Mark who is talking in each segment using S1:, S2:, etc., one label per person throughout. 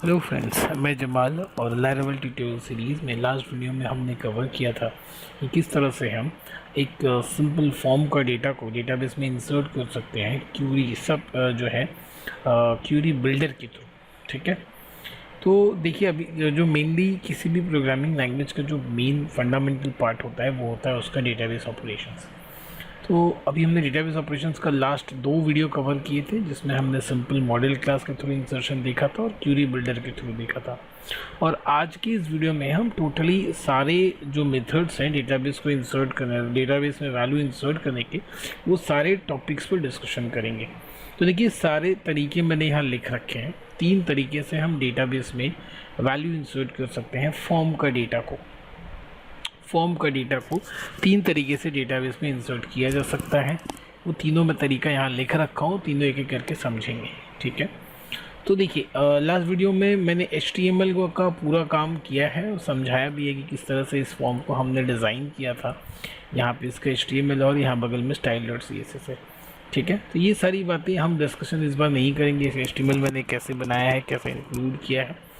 S1: Hello friends, मैं जमाल और लैरावेल tutorial series में लास्ट वीडियो में हमने कवर किया था कि किस तरह से हम एक सिंपल फॉर्म का डेटा को डेटाबेस में इंसर्ट कर सकते हैं क्यूरी जो है क्यूरी बिल्डर के थ्रू। ठीक है, तो देखिए अभी जो मेनली किसी भी प्रोग्रामिंग लैंग्वेज का जो मेन फंडामेंटल पार्ट होता है वो होता है उसका डेटाबेस ऑपरेशंस। तो अभी हमने डेटाबेस ऑपरेशंस का लास्ट 2 वीडियो कवर किए थे जिसमें हमने सिंपल मॉडल क्लास के थ्रू इंसर्शन देखा था और क्यूरी बिल्डर के थ्रू देखा था। और आज की इस वीडियो में हम टोटली सारे जो मेथड्स हैं डेटाबेस को इंसर्ट करने, डेटाबेस में वैल्यू इंसर्ट करने के, वो सारे टॉपिक्स पर डिस्कशन करेंगे। तो देखिए सारे तरीके मैंने यहाँ लिख रखे हैं। 3 तरीके से हम डेटाबेस में वैल्यू इंसर्ट कर सकते हैं। फॉर्म का डेटा को 3 तरीके से डेटाबेस में इंसर्ट किया जा सकता है। वो तीनों मैं तरीका यहाँ लिख रखा हूँ, तीनों एक एक करके समझेंगे। ठीक है, तो देखिए लास्ट वीडियो में मैंने HTML का पूरा काम किया है और समझाया भी है कि किस तरह से इस फॉर्म को हमने डिज़ाइन किया था। यहाँ पे इसका HTML और यहाँ बगल में style.css है। ठीक है, तो ये सारी बातें हम डिस्कशन इस बार नहीं करेंगे। HTML मैंने कैसे बनाया है, कैसे इंक्लूड किया है,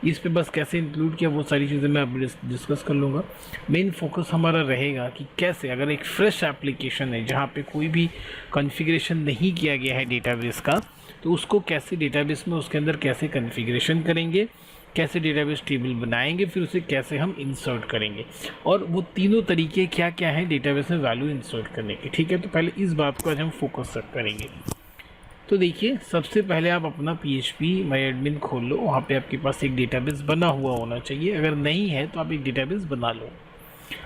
S1: इस पे बस कैसे इंक्लूड किया वो सारी चीज़ें मैं अभी डिस्कस कर लूँगा। मेन फोकस हमारा रहेगा कि कैसे अगर एक फ्रेश एप्लीकेशन है जहाँ पे कोई भी कॉन्फ़िगरेशन नहीं किया गया है डेटाबेस का, तो उसको कैसे डेटाबेस में उसके अंदर कैसे कॉन्फ़िगरेशन करेंगे, कैसे डेटाबेस टेबल बनाएंगे, फिर उसे कैसे हम इंसर्ट करेंगे, और वो तीनों तरीके क्या क्या हैं डेटाबेस में वैल्यू इंसर्ट करने के। ठीक है, तो पहले इस बात को आज हम फोकस करेंगे। तो देखिए सबसे पहले आप अपना PHP माई एडमिन खोल लो। वहाँ पे आपके पास एक डेटाबेस बना हुआ होना चाहिए। अगर नहीं है तो आप एक डेटाबेस बना लो।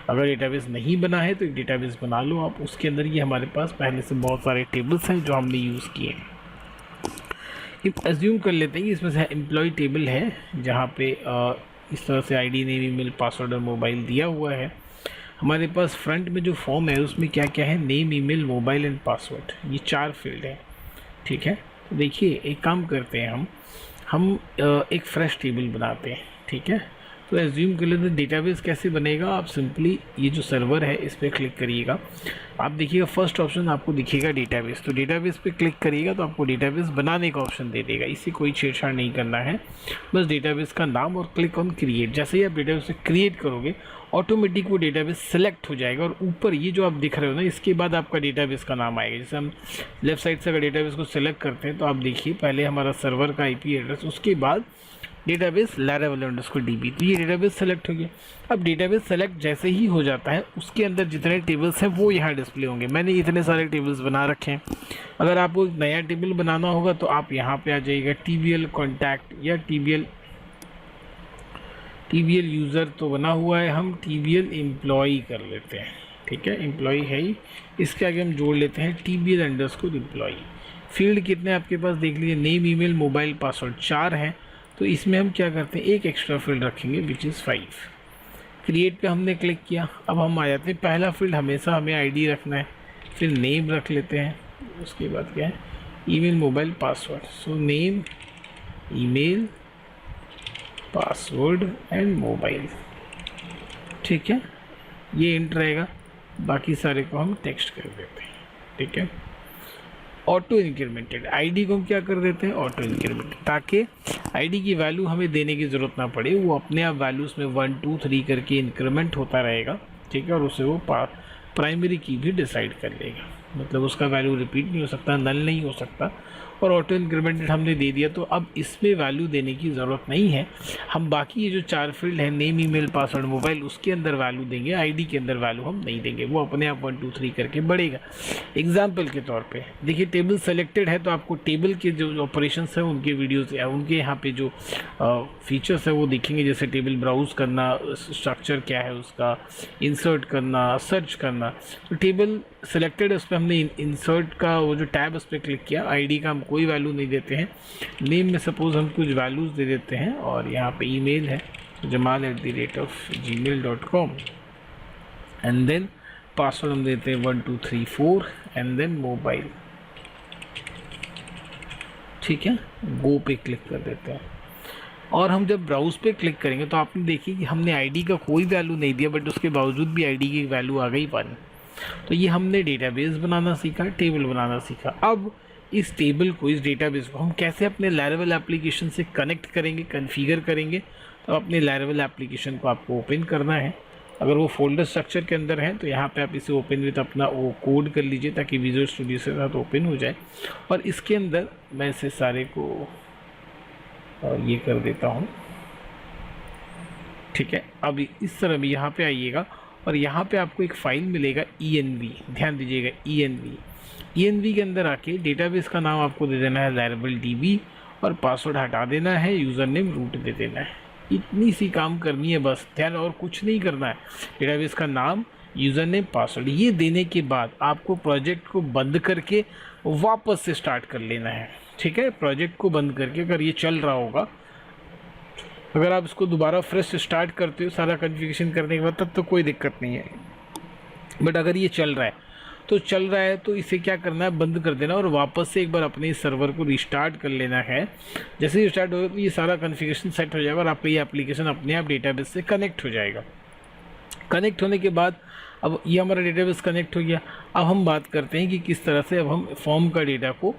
S1: अगर डेटाबेस नहीं बना है तो एक डेटाबेस बना लो आप। उसके अंदर ये हमारे पास पहले से बहुत सारे टेबल्स हैं जो हमने यूज़ किए हैं। एज्यूम कर लेते हैं कि इसमें से एम्प्लॉय टेबल है जहाँ पे इस तरह से ID, नेम, ईमेल, पासवर्ड और मोबाइल दिया हुआ है। हमारे पास फ्रंट में जो फॉर्म है उसमें क्या क्या है, name, email, mobile and password, ये 4 फील्ड है। ठीक है, तो देखिए एक काम करते हैं हम एक फ्रेश टेबल बनाते हैं। ठीक है, तो एज्यूम कर लेते हैं डेटाबेस कैसे बनेगा। आप सिंपली ये जो सर्वर है इस पर क्लिक करिएगा। आप देखिएगा फर्स्ट ऑप्शन आपको दिखेगा डेटाबेस, तो डेटाबेस पे क्लिक करिएगा तो आपको डेटाबेस बनाने का ऑप्शन दे देगा। इससे कोई छेड़छाड़ नहीं करना है, बस डेटाबेस का नाम और क्लिक ऑन क्रिएट। जैसे ही आप डेटाबेस से क्रिएट करोगे ऑटोमेटिक वो डेटाबेस सेलेक्ट हो जाएगा और ऊपर ये जो आप दिख रहे हो ना, इसके बाद आपका डेटाबेस का नाम आएगा। जैसे हम लेफ्ट साइड से अगर डेटाबेस को सेलेक्ट करते हैं तो आप देखिए पहले हमारा सर्वर का IP एड्रेस, उसके बाद डेटाबेस laravel_db, तो ये डेटाबेस सेलेक्ट हो गया। अब डेटाबेस सेलेक्ट जैसे ही हो जाता है उसके अंदर जितने टेबल्स हैं वो यहाँ डिस्प्ले होंगे। मैंने इतने सारे टेबल्स बना रखे हैं। अगर आपको एक नया टेबल बनाना होगा तो आप यहाँ पे आ जाइएगा, TBL कॉन्टैक्ट या TBL यूज़र तो बना हुआ है, हम TBL एम्प्लॉई कर लेते हैं। ठीक है, एम्प्लॉई है ही, इसके आगे हम जोड़ लेते हैं TBL_एम्प्लॉई। फील्ड कितने आपके पास देख लीजिए, नेम, ईमेल, मोबाइल, पासवर्ड 4 हैं। तो इसमें हम क्या करते हैं, एक एक्स्ट्रा फील्ड रखेंगे विच इज़ 5। क्रिएट पे हमने क्लिक किया, अब हम आ जाते हैं। पहला फील्ड हमेशा हमें ID रखना है, फिर नेम रख लेते हैं, उसके बाद क्या है, email, mobile, password. So name, email, password and mobile. ठीक है, ये इंट रहेगा, बाकी सारे को हम टेक्स्ट कर देते हैं। ठीक है, ऑटो इंक्रीमेंटेड, ID को हम क्या कर देते हैं, ऑटो इंक्रीमेंटेड, ताकि ID की वैल्यू हमें देने की ज़रूरत ना पड़े, वो अपने आप वैल्यूज़ में 1 2 3 करके इंक्रीमेंट होता रहेगा। ठीक है, और उसे वो प्राइमरी की भी डिसाइड कर लेगा, मतलब उसका वैल्यू रिपीट नहीं हो सकता, नल नहीं हो सकता। और ऑटो इंक्रीमेंटेड हमने दे दिया, तो अब इसमें वैल्यू देने की ज़रूरत नहीं है। हम बाकी ये जो 4 फील्ड है, नेम, ईमेल, पासवर्ड, मोबाइल, उसके अंदर वैल्यू देंगे, ID के अंदर वैल्यू हम नहीं देंगे, वो अपने आप 1 2 3 करके बढ़ेगा। एग्जाम्पल के तौर पे देखिए टेबल सेलेक्टेड है, तो आपको टेबल के जो ऑपरेशंस हैं उनके वीडियोस या उनके यहाँ पे जो फीचर्स है वो दिखेंगे, जैसे टेबल ब्राउज़ करना, स्ट्रक्चर क्या है उसका, इंसर्ट करना, सर्च करना। तो टेबल सेलेक्टेड है, उस पर हमने इंसर्ट का वो जो टैब उस पर क्लिक किया। ID का हम कोई वैल्यू नहीं देते हैं, नेम में सपोज हम कुछ वैल्यूज़ दे देते हैं, और यहाँ पे ईमेल है jamal@gmail.com, एंड देन पासवर्ड हम देते हैं 1 2 3 4 एंड देन मोबाइल। ठीक है, गो पे क्लिक कर देते हैं। और हम जब ब्राउज़ पे क्लिक करेंगे तो आपने देखी कि हमने ID का कोई वैल्यू नहीं दिया, बट उसके बावजूद भी ID की वैल्यू आ गई 1। तो ये हमने डेटाबेस बनाना सीखा, टेबल बनाना सीखा। अब इस टेबल को, इस डेटाबेस को हम कैसे अपने Laravel एप्लीकेशन से कनेक्ट करेंगे, कॉन्फ़िगर करेंगे। तो अपने Laravel एप्लीकेशन को आपको ओपन करना है। अगर वो फोल्डर स्ट्रक्चर के अंदर है तो यहाँ पे आप इसे ओपन विथ अपना वो कोड कर लीजिए ताकि विजुअल स्टूडियो से साथ ओपन हो जाए। और इसके अंदर मैं इसे सारे को ये कर देता हूँ, ठीक है। अभी इस तरह भी यहाँ पे आइएगा और यहाँ पे आपको एक फ़ाइल मिलेगा env, ध्यान दीजिएगा env के अंदर आके डेटाबेस का नाम आपको दे देना है Laravel DB और पासवर्ड हटा देना है, यूज़र नेम रूट दे देना है। इतनी सी काम करनी है बस, ध्यान, और कुछ नहीं करना है। डेटाबेस का नाम, यूज़र नेम, पासवर्ड ये देने के बाद आपको प्रोजेक्ट को बंद करके वापस से स्टार्ट कर लेना है, ठीक है। प्रोजेक्ट को बंद करके, अगर ये चल रहा होगा, अगर आप इसको दोबारा फ्रेश स्टार्ट करते हो सारा कॉन्फ़िगरेशन करने के बाद, तब तो कोई दिक्कत नहीं है। बट अगर ये चल रहा है तो इसे क्या करना है, बंद कर देना और वापस से एक बार अपने सर्वर को रिस्टार्ट कर लेना है। जैसे ही रिस्टार्ट होगा तो ये सारा कॉन्फ़िगरेशन सेट हो जाएगा और आपका ये एप्लीकेशन अपने आप डेटाबेस से कनेक्ट हो जाएगा। कनेक्ट होने के बाद अब ये हमारा डेटाबेस कनेक्ट हो गया। अब हम बात करते हैं कि किस तरह से अब हम फॉर्म का डेटा को,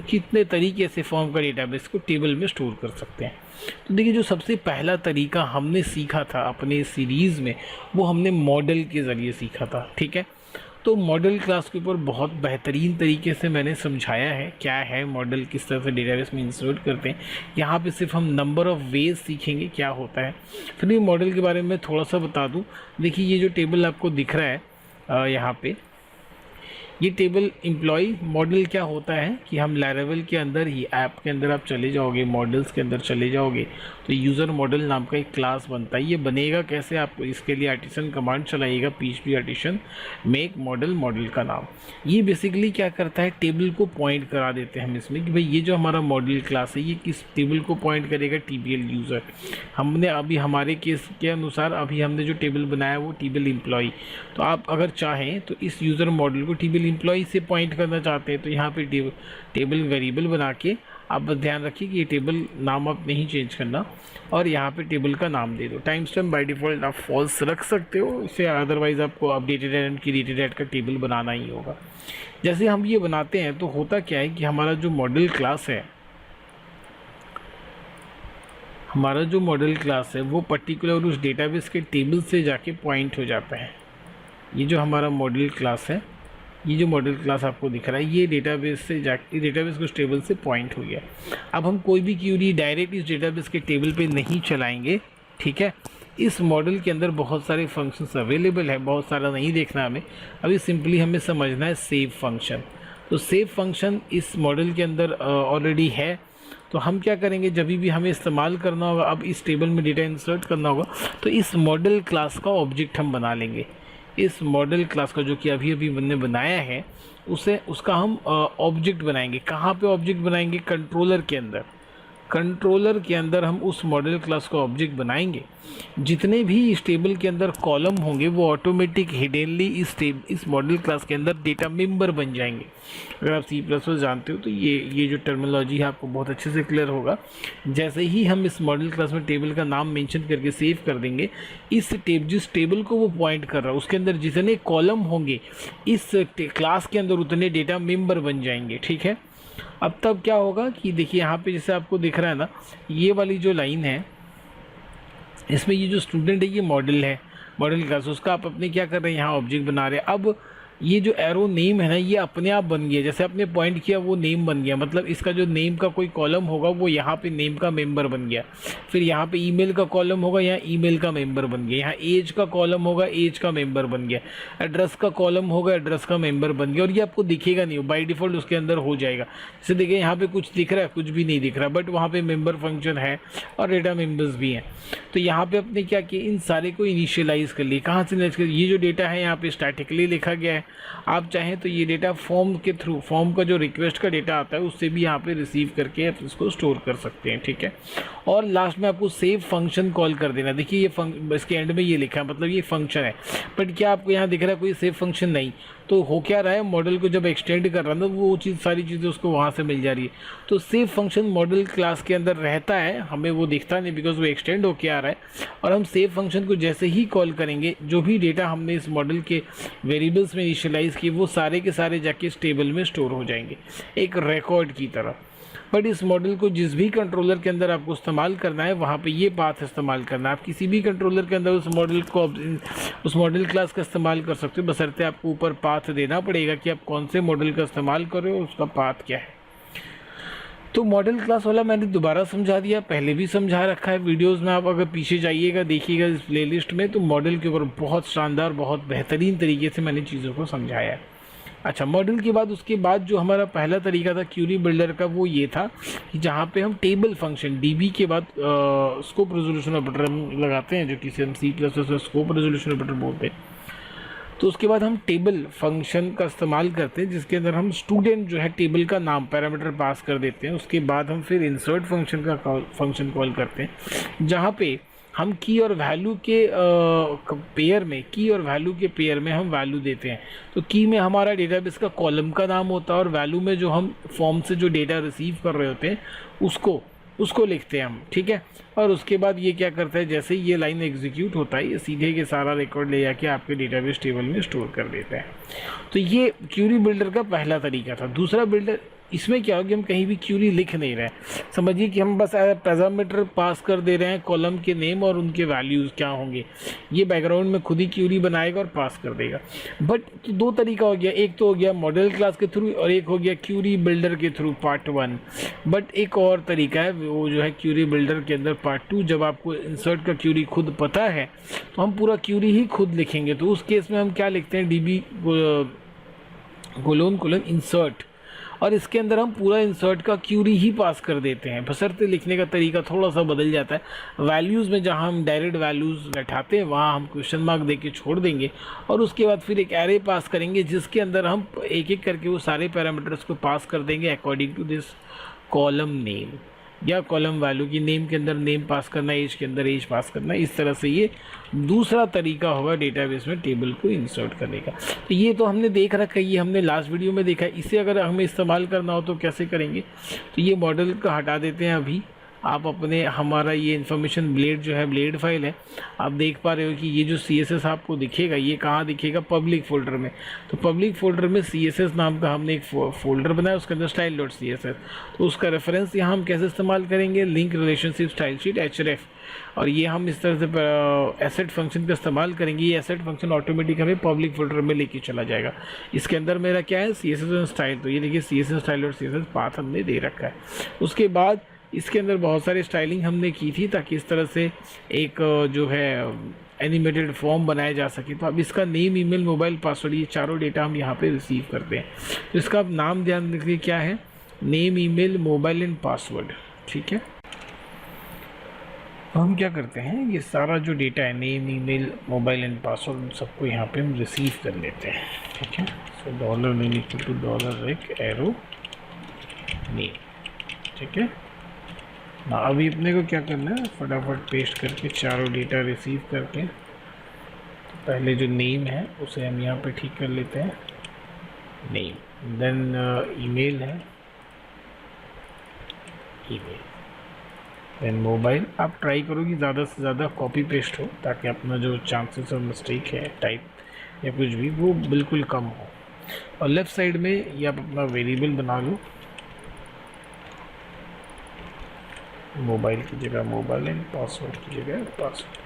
S1: कितने तरीके से फॉर्म का डेटाबेस को टेबल में स्टोर कर सकते हैं। तो देखिए, जो सबसे पहला तरीका हमने सीखा था अपने सीरीज़ में, वो हमने मॉडल के ज़रिए सीखा था, ठीक है। तो मॉडल क्लास के ऊपर बहुत बेहतरीन तरीके से मैंने समझाया है क्या है मॉडल, किस तरह से डेटाबेस में इंसर्ट करते हैं। यहाँ पे सिर्फ हम नंबर ऑफ़ वेज सीखेंगे क्या होता है। फिर ये मॉडल के बारे में थोड़ा सा बता दूँ। देखिए, ये जो टेबल आपको दिख रहा है यहाँ पे, ये टेबल एम्प्लॉय मॉडल क्या होता है कि हम Laravel के अंदर ही, ऐप के अंदर आप चले जाओगे, मॉडल्स के अंदर चले जाओगे तो यूज़र मॉडल नाम का एक क्लास बनता है। ये बनेगा कैसे, आपको इसके लिए आर्टिसन कमांड चलाइएगा, PHP आर्टिसन मेक मॉडल का नाम। ये बेसिकली क्या करता है, टेबल को पॉइंट करा देते हैं हम इसमें कि भाई ये जो हमारा मॉडल क्लास है ये किस टेबल को पॉइंट करेगा, TBL यूज़र। हमने अभी हमारे केस के अनुसार अभी हमने जो टेबल बनाया वो टेबल एम्प्लॉय। तो आप अगर चाहें तो इस यूज़र मॉडल को टेबल एम्प्लॉय से पॉइंट करना चाहते हैं तो यहाँ पे टेबल वेरिएबल बना के आप बस ध्यान रखिए कि ये टेबल नाम आप नहीं चेंज करना और यहाँ पे टेबल का नाम दे दो। टाइम स्टैम्प बाय डिफ़ॉल्ट आप फॉल्स रख सकते हो, इससे अदरवाइज़ आपको अपडेटेड एंड क्रिएटेड एड का टेबल बनाना ही होगा। जैसे हम ये बनाते हैं तो होता क्या है कि हमारा जो मॉडल क्लास है वो पर्टिकुलर उस डेटाबेस के टेबल से जाके पॉइंट हो जाता है। ये जो हमारा मॉडल क्लास है, ये जो मॉडल क्लास आपको दिख रहा है, ये डेटाबेस से जाके डेटाबेस को टेबल से पॉइंट हो गया। अब हम कोई भी क्यूरी डायरेक्ट इस डेटाबेस के टेबल पे नहीं चलाएंगे, ठीक है। इस मॉडल के अंदर बहुत सारे फंक्शंस अवेलेबल है, बहुत सारा नहीं देखना हमें, अभी सिंपली हमें समझना है सेव फंक्शन। तो सेव फंक्शन इस मॉडल के अंदर ऑलरेडी है। तो हम क्या करेंगे, जब भी हमें इस्तेमाल करना होगा, अब इस टेबल में डेटा इंसर्ट करना होगा तो इस मॉडल क्लास का ऑब्जेक्ट हम बना लेंगे। इस मॉडल क्लास का जो कि अभी हमने बनाया है उसका हम ऑब्जेक्ट बनाएंगे। कहाँ पे ऑब्जेक्ट बनाएंगे, कंट्रोलर के अंदर हम उस मॉडल क्लास का ऑब्जेक्ट बनाएंगे। जितने भी इस टेबल के अंदर कॉलम होंगे वो ऑटोमेटिक हिडनली इस मॉडल क्लास के अंदर डेटा मेंबर बन जाएंगे। अगर आप C++ जानते हो तो ये जो टर्मिनोलॉजी है आपको बहुत अच्छे से क्लियर होगा। जैसे ही हम इस मॉडल क्लास में टेबल का नाम मेंशन करके सेव कर देंगे, जिस टेबल को वो पॉइंट कर रहा है उसके अंदर जितने कॉलम होंगे इस क्लास के अंदर उतने डेटा मेंबर बन जाएंगे, ठीक है। अब तब क्या होगा कि देखिए यहाँ पे जैसे आपको दिख रहा है ना, ये वाली जो लाइन है इसमें ये जो स्टूडेंट है ये मॉडल क्लास, उसका आप अपने क्या कर रहे हैं, यहाँ ऑब्जेक्ट बना रहे हैं। अब ये जो एरो नेम है ना ये अपने आप बन गया, जैसे आपने पॉइंट किया वो नेम बन गया। मतलब इसका जो नेम का कोई कॉलम होगा वो यहाँ पे नेम का मेंबर बन गया। फिर यहाँ पे ईमेल का कॉलम होगा, यहाँ ईमेल का मेंबर बन गया। यहाँ एज का कॉलम होगा, एज का मेंबर बन गया। एड्रेस का कॉलम होगा, एड्रेस का मेंबर बन गया। और ये आपको दिखेगा नहीं, बाई डिफ़ॉल्ट उसके अंदर हो जाएगा। जैसे देखिए यहाँ पे कुछ दिख रहा है, कुछ भी नहीं दिख रहा, बट वहाँ पे मेंबर फंक्शन है और डेटा मेंबर्स भी हैं। तो यहाँ पे अपने क्या किया, इन सारे को इनिशियलाइज़ कर लिए। कहाँ से इनिशियलाइज़ कर, ये जो डेटा है यहाँ पे स्टैटिकली लिखा गया है। आप चाहें तो ये डेटा फॉर्म के थ्रू, फॉर्म का जो रिक्वेस्ट का डेटा आता है उससे भी यहाँ पे रिसीव करके आप इसको स्टोर कर सकते हैं, ठीक है। और लास्ट में आपको सेव फंक्शन कॉल कर देना। देखिए ये इसके एंड में ये लिखा है, मतलब ये फंक्शन है, बट क्या आपको यहाँ दिख रहा है कोई सेव फंक्शन नहीं। तो हो क्या रहा है, मॉडल को जब एक्सटेंड कर रहा है ना, वो चीज़ सारी चीज़ें उसको वहाँ से मिल जा रही है। तो सेव फंक्शन मॉडल क्लास के अंदर रहता है, हमें वो दिखता नहीं बिकॉज वो एक्सटेंड होके आ रहा है। और हम सेव फंक्शन को जैसे ही कॉल करेंगे, जो भी डेटा हमने इस मॉडल के वेरिएबल्स में इनिशियलाइज किए वो सारे के सारे जाके इस टेबल में स्टोर हो जाएंगे एक रिकॉर्ड की तरह। बट इस मॉडल को जिस भी कंट्रोलर के अंदर आपको इस्तेमाल करना है वहाँ पे ये पाथ इस्तेमाल करना है। आप किसी भी कंट्रोलर के अंदर उस मॉडल क्लास का इस्तेमाल कर सकते हो, बशर्ते आपको ऊपर पाथ देना पड़ेगा कि आप कौन से मॉडल का इस्तेमाल कर रहे हो, उसका पाथ क्या है। तो मॉडल क्लास वाला मैंने दोबारा समझा दिया, पहले भी समझा रखा है वीडियोस में। आप अगर पीछे जाइएगा देखिएगा इस प्लेलिस्ट में, तो मॉडल के ऊपर बहुत शानदार बहुत बेहतरीन तरीके से मैंने चीज़ों को समझाया है। अच्छा, मॉडल के बाद उसके बाद जो हमारा पहला तरीका था क्यूरी बिल्डर का, वो ये था कि जहाँ पे हम टेबल फंक्शन डीबी के बाद स्कोप रेजोल्यूशन ऑपरेटर हम लगाते हैं, जो कि हम C++ में स्कोप रेजोल्यूशन ऑपरेटर बोलते हैं। तो उसके बाद हम टेबल फंक्शन का इस्तेमाल करते हैं, जिसके अंदर हम स्टूडेंट जो है टेबल का नाम पैरामीटर पास कर देते हैं। उसके बाद हम फिर इंसर्ट फंक्शन का फंक्शन कॉल करते हैं, जहाँ पे हम की और वैल्यू के पेयर में हम वैल्यू देते हैं। तो की में हमारा डेटाबेस का कॉलम का नाम होता है, और वैल्यू में जो हम फॉर्म से जो डेटा रिसीव कर रहे होते हैं उसको लिखते हैं हम, ठीक है। और उसके बाद ये क्या करता है, जैसे ही ये लाइन एग्जीक्यूट होता है, ये सीधे के सारा रिकॉर्ड ले जाके आपके डेटाबेस टेबल में स्टोर कर देता है। तो ये क्यूरी बिल्डर का पहला तरीका था। दूसरा बिल्डर, इसमें क्या होगी, हम कहीं भी क्यूरी लिख नहीं रहे हैं, समझिए कि हम बस पैरामीटर पास कर दे रहे हैं, कॉलम के नेम और उनके वैल्यूज़ क्या होंगे, ये बैकग्राउंड में खुद ही क्यूरी बनाएगा और पास कर देगा। बट तो दो तरीका हो गया, एक तो हो गया मॉडल क्लास के थ्रू और एक हो गया क्यूरी बिल्डर के थ्रू पार्ट 1। बट एक और तरीका है, वो जो है क्यूरी बिल्डर के अंदर पार्ट 2। जब आपको इंसर्ट का क्यूरी खुद पता है तो हम पूरा क्यूरी ही खुद लिखेंगे। तो उस केस में हम क्या लिखते हैं, डीबी कोलन इंसर्ट, और इसके अंदर हम पूरा इंसर्ट का क्यूरी ही पास कर देते हैं, बशर्ते लिखने का तरीका थोड़ा सा बदल जाता है। वैल्यूज़ में जहां हम डायरेक्ट वैल्यूज़ बैठाते हैं वहां हम क्वेश्चन मार्क दे के छोड़ देंगे, और उसके बाद फिर एक एरे पास करेंगे जिसके अंदर हम एक एक करके वो सारे पैरामीटर्स को पास कर देंगे according to this column name, या कॉलम वैल्यू की नेम के अंदर नेम पास करना, एज के अंदर एज पास करना। इस तरह से ये दूसरा तरीका होगा डेटाबेस में टेबल को इंसर्ट करने का। तो ये तो हमने देख रखा है, ये हमने लास्ट वीडियो में देखा है। इसे अगर हमें इस्तेमाल करना हो तो कैसे करेंगे, तो ये मॉडल का हटा देते हैं अभी। आप अपने हमारा ये इन्फॉर्मेशन ब्लेड जो है, ब्लेड फाइल है, आप देख पा रहे हो कि ये जो CSS आपको दिखेगा, ये कहाँ दिखेगा, पब्लिक फोल्डर में। तो पब्लिक फोल्डर में CSS नाम का हमने एक फोल्डर बनाया, उसके अंदर style.css। तो उसका रेफरेंस यहाँ हम कैसे इस्तेमाल करेंगे, link relationship style sheet href, और ये हम इस तरह से एसेट फंक्शन का इस्तेमाल करेंगे। ये एसेट फंक्शन ऑटोमेटिक हमें पब्लिक फोल्डर में लेके चला जाएगा। इसके अंदर मेरा क्या है, CSS और स्टाइल। तो ये देखिए CSS style.css पाथ हमने दे रखा है। उसके बाद इसके अंदर बहुत सारी स्टाइलिंग हमने की थी ताकि इस तरह से एक जो है एनिमेटेड फॉर्म बनाया जा सके। तो अब इसका नेम, ईमेल, मोबाइल, पासवर्ड, ये चारों डेटा हम यहाँ पे रिसीव करते हैं। तो इसका अब नाम ध्यान रखिए क्या है, name, email, mobile and password, ठीक है। तो हम क्या करते हैं, ये सारा जो डेटा है, name, email, mobile and password, सबको यहाँ पे हम रिसीव कर लेते हैं, ठीक है। सो $नेम इक्वल टू $एरो नेम, ठीक है ना। अभी अपने को क्या करना है, फटाफट पेस्ट करके चारों डेटा रिसीव करके, तो पहले जो नेम है उसे हम यहाँ पे ठीक कर लेते हैं, नेम। देन ईमेल है, ईमेल। Then mobile. आप ट्राई करो कि ज़्यादा से ज़्यादा कॉपी पेस्ट हो, ताकि अपना जो चांसेस ऑफ मिस्टेक है टाइप या कुछ भी, वो बिल्कुल कम हो। और लेफ़्ट साइड में ये आप अपना वेरिएबल बना लो, मोबाइल की जगह मोबाइल एंड पासवर्ड की जगह पासवर्ड।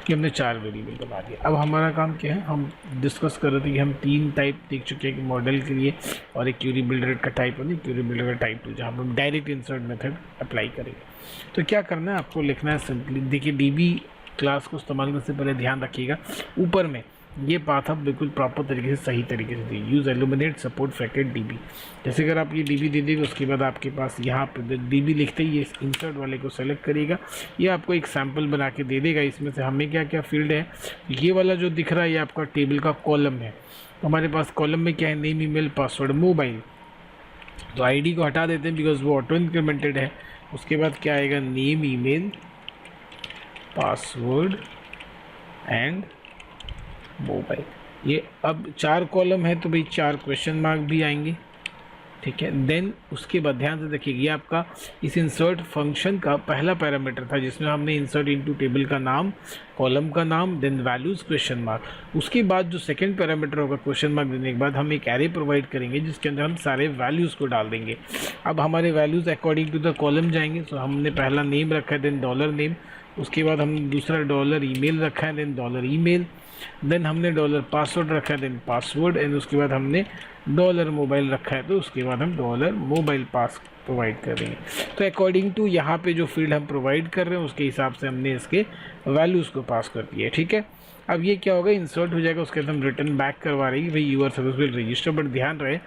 S1: कि हमने 4 वेरिएबल बना दिया। अब हमारा काम क्या है, हम डिस्कस कर रहे थे कि हम 3 टाइप देख चुके हैं कि मॉडल के लिए, और एक क्यूरी बिल्डर का टाइप और क्यूरी बिल्डर का टाइप 2, जहाँ पर हम डायरेक्ट इंसर्ट मेथड अप्लाई करेंगे। तो क्या करना है, आपको लिखना है सिंपली, देखिए डीबी क्लास को इस्तेमाल करने से पहले ध्यान रखिएगा, ऊपर में ये पाथ आप बिल्कुल प्रॉपर तरीके से, सही तरीके से दी, यूज़ इल्यूमिनेट सपोर्ट फ्रैकेट डीबी। जैसे अगर आप ये डीबी दे देंगे, उसके बाद आपके पास यहाँ पे डीबी लिखते ही ये इंसर्ट वाले को सेलेक्ट करेगा, ये आपको एक सैम्पल बना के दे देगा। इसमें से हमें क्या क्या फील्ड है, ये वाला जो दिख रहा है ये आपका टेबल का कॉलम है। हमारे पास कॉलम में क्या है, नेम, ईमेल, पासवर्ड, मोबाइल। तो आईडी को हटा देते हैं बिकॉज वो ऑटो इंक्रीमेंटेड है। उसके बाद क्या आएगा, name, email, password and mobile. ये अब 4 कॉलम है तो भाई 4 क्वेश्चन मार्क भी आएंगे, ठीक है। देन उसके बाद ध्यान से देखिए, ये आपका इस इंसर्ट फंक्शन का पहला पैरामीटर था जिसमें हमने इंसर्ट इनटू टेबल का नाम, कॉलम का नाम, देन वैल्यूज क्वेश्चन मार्क। उसके बाद जो सेकंड पैरामीटर होगा क्वेश्चन मार्क देने के बाद हम एक एरे प्रोवाइड करेंगे जिसके अंदर हम सारे वैल्यूज़ को डाल देंगे। अब हमारे values according to the column जाएंगे। तो हमने पहला नेम रखा है, देन डॉलर नेम, उसके बाद हमने दूसरा डॉलर ईमेल रखा है, देन डॉलर ईमेल, देन हमने डॉलर पासवर्ड रखा है, देन पासवर्ड, एंड उसके बाद हमने डॉलर मोबाइल रखा है, तो उसके बाद हम डॉलर मोबाइल पास प्रोवाइड कर देंगे। तो अकॉर्डिंग टू यहाँ पे जो फील्ड हम प्रोवाइड कर रहे हैं उसके हिसाब से हमने इसके वैल्यूज़ को पास कर दिया है, ठीक है। अब ये क्या होगा, इंसर्ट हो जाएगा, उसके बाद हम रिटर्न बैक करवा रहे हैं भाई यूआर सक्सेसफुल रजिस्टर। बट ध्यान रहे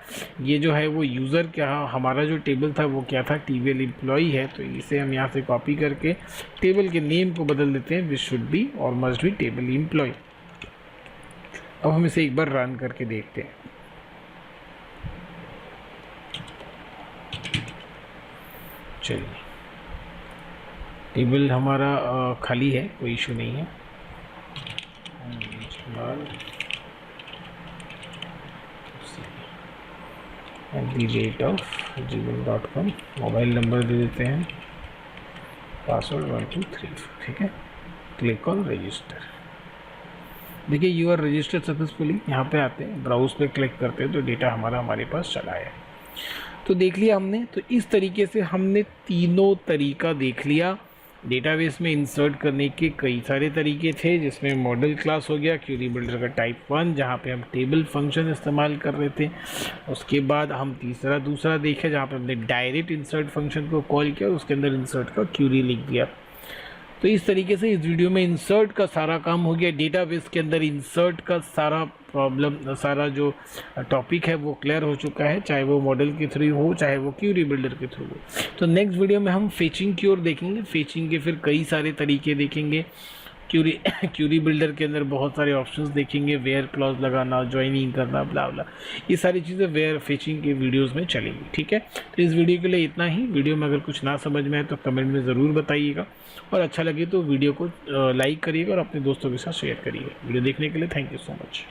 S1: ये जो है वो यूज़र क्या, हमारा जो टेबल था वो क्या था, टीवीएल एम्प्लॉई है। तो इसे हम यहाँ से कॉपी करके टेबल के नेम को बदल देते हैं, विच शुड बी और मस्ट बी टेबल एम्प्लॉय। अब हम इसे एक बार रन करके देखते हैं। चलिए, टेबल हमारा खाली है, कोई इशू नहीं है। @gmail.com, मोबाइल नंबर दे देते हैं, पासवर्ड 123, ठीक है। Click on register. देखिए यू आर रजिस्टर्ड सक्सेसफुली, यहाँ पे आते हैं, ब्राउज पे क्लिक करते हैं तो डेटा हमारे पास चला है। तो देख लिया हमने। तो इस तरीके से हमने तीनों तरीका देख लिया। डेटाबेस में इंसर्ट करने के कई सारे तरीके थे, जिसमें मॉडल क्लास हो गया, क्यूरी बिल्डर का टाइप 1 जहाँ पे हम टेबल फंक्शन इस्तेमाल कर रहे थे। उसके बाद हम दूसरा देखे जहाँ पे हमने डायरेक्ट इंसर्ट फंक्शन को कॉल किया और उसके अंदर इंसर्ट का क्यूरी लिख दिया। तो इस तरीके से इस वीडियो में इंसर्ट का सारा काम हो गया। डेटाबेस के अंदर इंसर्ट का सारा प्रॉब्लम, सारा जो टॉपिक है वो क्लियर हो चुका है, चाहे वो मॉडल के थ्रू हो चाहे वो क्यूरी बिल्डर के थ्रू हो। तो नेक्स्ट वीडियो में हम फेचिंग की ओर देखेंगे। फेचिंग के फिर कई सारे तरीके देखेंगे। क्यूरी बिल्डर के अंदर बहुत सारे ऑप्शंस देखेंगे, वेयर क्लॉज लगाना, ज्वाइनिंग करना, ब्ला ब्ला, ये सारी चीज़ें वेयर फेचिंग के वीडियोस में चलेंगी, ठीक है। तो इस वीडियो के लिए इतना ही। वीडियो में अगर कुछ ना समझ में आए तो कमेंट में ज़रूर बताइएगा, और अच्छा लगे तो वीडियो को लाइक करिएगा और अपने दोस्तों के साथ शेयर करिएगा। वीडियो देखने के लिए थैंक यू सो मच।